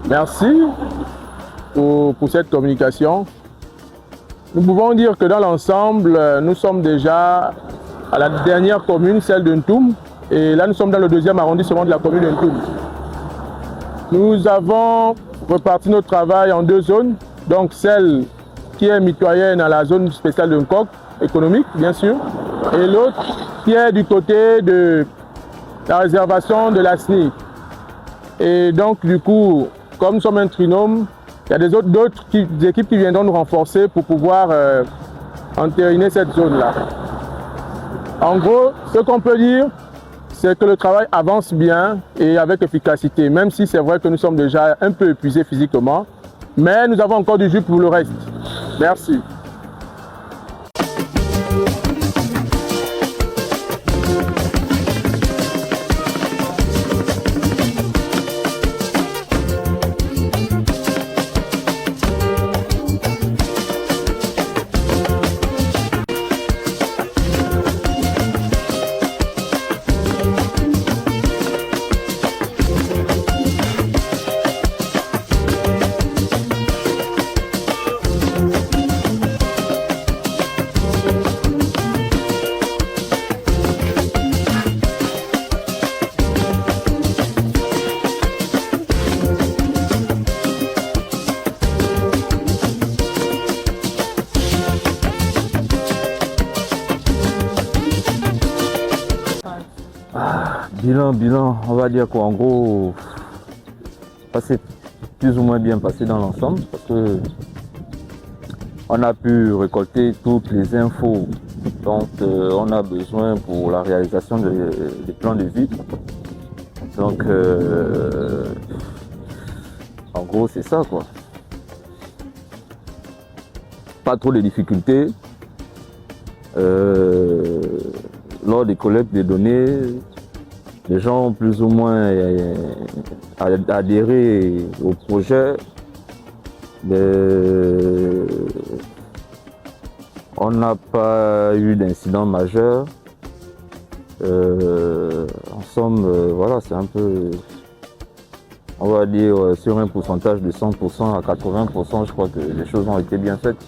Merci pour cette communication. Nous pouvons dire que dans l'ensemble, nous sommes déjà à la dernière commune, celle de Ntoum, et là nous sommes dans le 2e arrondissement de la commune de Ntoum. Nous avons reparti notre travail en 2 zones, donc celle qui est mitoyenne à la zone spéciale de Nkok, économique bien sûr, et l'autre qui est du côté de la réservation de la SNI. Et donc du coup, comme nous sommes un trinôme, il y a d'autres équipes qui viendront nous renforcer pour pouvoir entériner cette zone-là. En gros, ce qu'on peut dire, c'est que le travail avance bien et avec efficacité, même si c'est vrai que nous sommes déjà un peu épuisés physiquement, mais nous avons encore du jus pour le reste. Merci. Bilan, on va dire quoi, en gros, c'est plus ou moins bien passé dans l'ensemble parce que on a pu récolter toutes les infos dont on a besoin pour la réalisation des plans de vie. Donc, en gros, c'est ça quoi. Pas trop de difficultés. Lors des collectes des données, les gens ont plus ou moins adhéré au projet. On n'a pas eu d'incident majeur. En somme, voilà, c'est un peu, on va dire, sur un pourcentage de 100% à 80%, je crois que les choses ont été bien faites.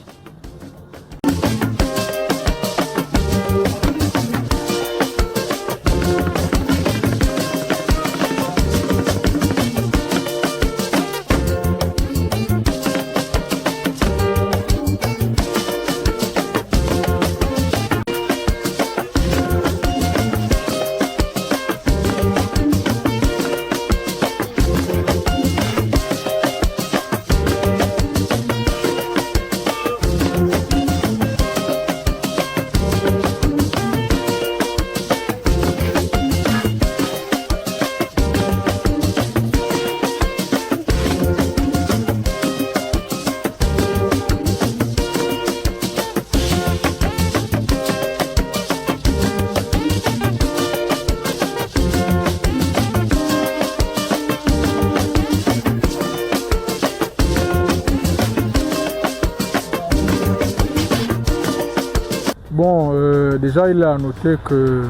Bon, déjà il a noté que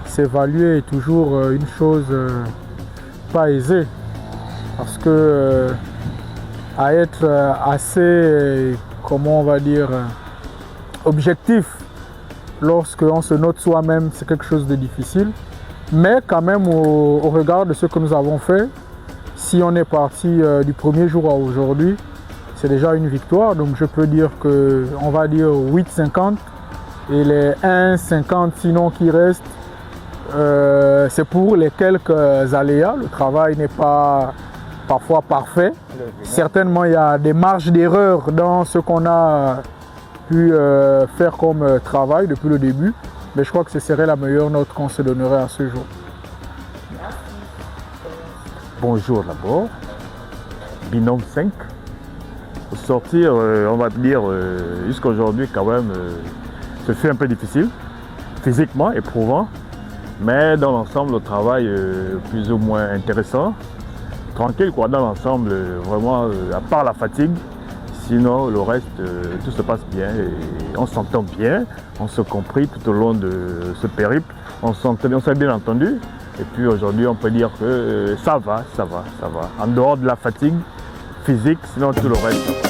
s'évaluer est toujours une chose pas aisée parce que à être assez, comment on va dire, objectif lorsqu'on se note soi-même, c'est quelque chose de difficile. Mais quand même au regard de ce que nous avons fait, si on est parti du premier jour à aujourd'hui, c'est déjà une victoire. Donc je peux dire que, on va dire 8,50. Et les 1,50 sinon qui restent, c'est pour les quelques aléas. Le travail n'est pas parfois parfait. Certainement, il y a des marges d'erreur dans ce qu'on a pu faire comme travail depuis le début. Mais je crois que ce serait la meilleure note qu'on se donnerait à ce jour. Bonjour d'abord. Binôme 5. Pour sortir, on va dire, jusqu'à aujourd'hui quand même, ce fut un peu difficile, physiquement éprouvant, mais dans l'ensemble, le travail plus ou moins intéressant, tranquille quoi, dans l'ensemble, vraiment, à part la fatigue, sinon le reste, tout se passe bien et on s'entend bien, on se compris tout au long de ce périple, on s'est bien entendu, Et puis aujourd'hui, on peut dire que ça va. En dehors de la fatigue physique, sinon tout le reste, ça va.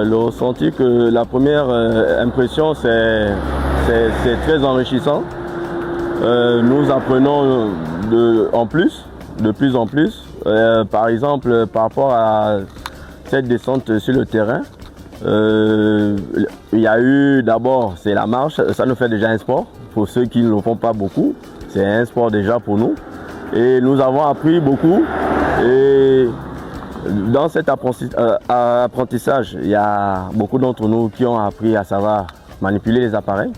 Le ressenti que la première impression, c'est très enrichissant. Nous apprenons de plus en plus. Par exemple, par rapport à cette descente sur le terrain, il y a eu d'abord, c'est la marche, ça nous fait déjà un sport. Pour ceux qui ne le font pas beaucoup, c'est un sport déjà pour nous. Et nous avons appris beaucoup. Et dans cet apprentissage, il y a beaucoup d'entre nous qui ont appris à savoir manipuler les appareils.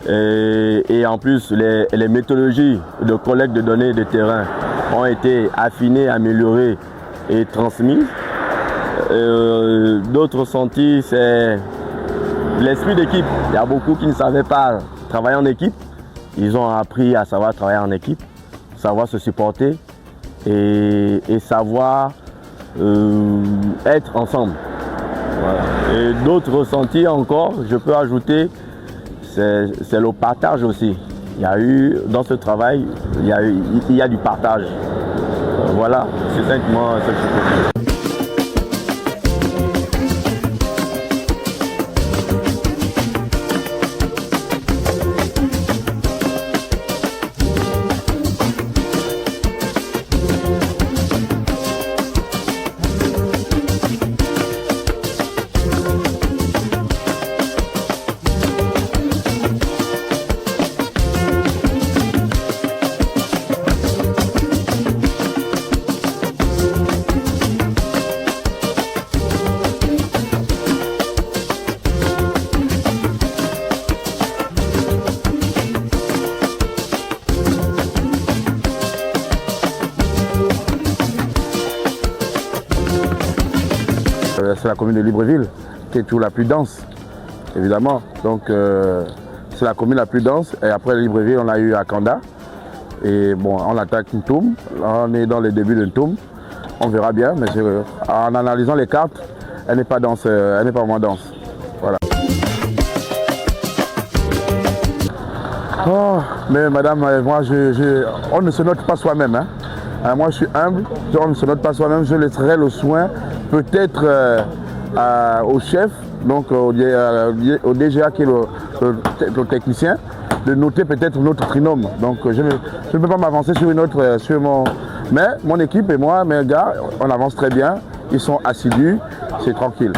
Et en plus, les méthodologies de collecte de données de terrain ont été affinées, améliorées et transmises. D'autres ressentis, c'est l'esprit d'équipe. Il y a beaucoup qui ne savaient pas travailler en équipe. Ils ont appris à savoir travailler en équipe, savoir se supporter et savoir être ensemble. Voilà. Et d'autres ressentis encore, je peux ajouter, c'est le partage aussi. Il y a eu, dans ce travail, il y a du partage. Voilà, c'est simplement ce que je peux dire. C'est la commune de Libreville qui est toujours la plus dense, évidemment. Donc c'est la commune la plus dense. Et après Libreville, on a eu Akanda. Et bon, on attaque Ntoum. Là, on est dans les débuts de Ntoum. On verra bien, mais en analysant les cartes, elle n'est pas dense, elle n'est pas vraiment dense. Voilà. Oh, mais madame, moi, on ne se note pas soi-même. Hein. Moi, je suis humble, on ne se note pas soi-même. Je laisserai le soin, peut-être au chef, donc au DGA qui est le technicien, de noter peut-être notre trinôme. Donc, je ne peux pas m'avancer sur une autre, mais mon équipe et moi, mes gars, on avance très bien. Ils sont assidus, c'est tranquille.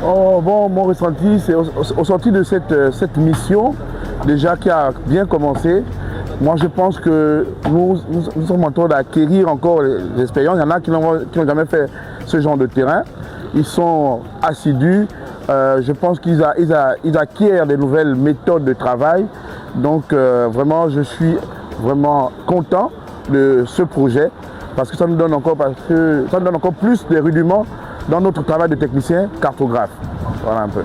Oh, bon, mon ressenti, c'est au sorti de cette mission, déjà qui a bien commencé. Moi, je pense que nous sommes en train d'acquérir encore l'expérience. Il y en a qui n'ont jamais fait ce genre de terrain. Ils sont assidus. Je pense qu'ils acquièrent des nouvelles méthodes de travail. Donc, vraiment, je suis vraiment content de ce projet parce que ça nous donne encore plus de rudiments dans notre travail de technicien cartographe. Voilà un peu.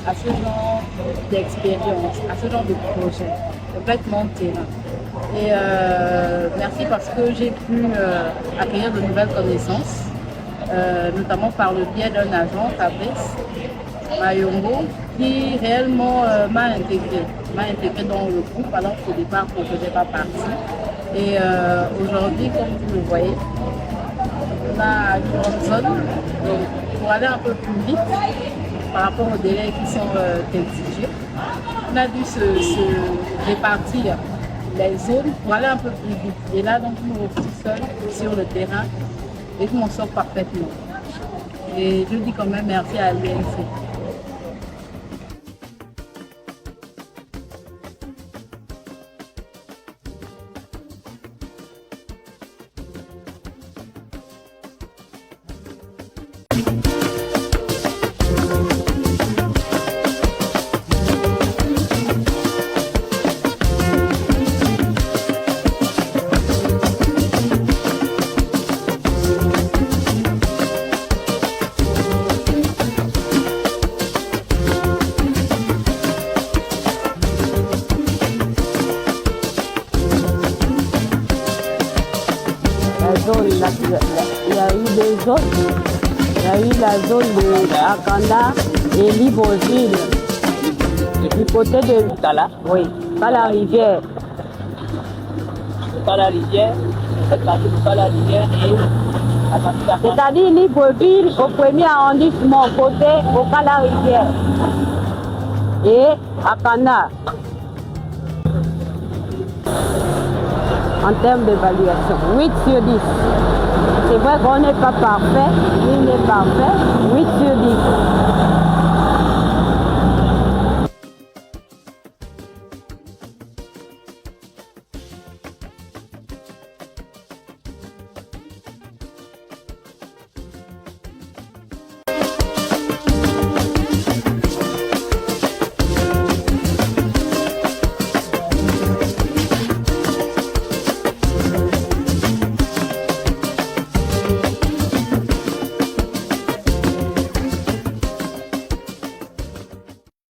à ce genre d'expérience, à ce genre de projet, complètement terrain. Et merci parce que j'ai pu acquérir de nouvelles connaissances, notamment par le biais d'un agent, Fabrice Mayombo, qui réellement m'a intégré dans le groupe alors qu'au départ je ne faisais pas partie. Et aujourd'hui, comme vous le voyez, on a une grande zone. Donc, pour aller un peu plus vite par rapport aux délais qui sont exigés, on a dû se répartir les zones pour aller un peu plus vite. Et là, donc, je me retrouve seule sur le terrain et je m'en sors parfaitement. Et je dis quand même merci à l'INC. Il y a eu des zones. Il y a eu la zone de Akanda et Libreville. Du côté de Kala. Oui, Kala Rivière. Kala Rivière, Kala Rivière et c'est-à-dire Libreville au premier arrondissement, côté au Kala Rivière. Et Akanda. En termes d'évaluation, 8 sur 10. C'est vrai qu'on n'est pas parfait, il n'est parfait, 8 sur 10.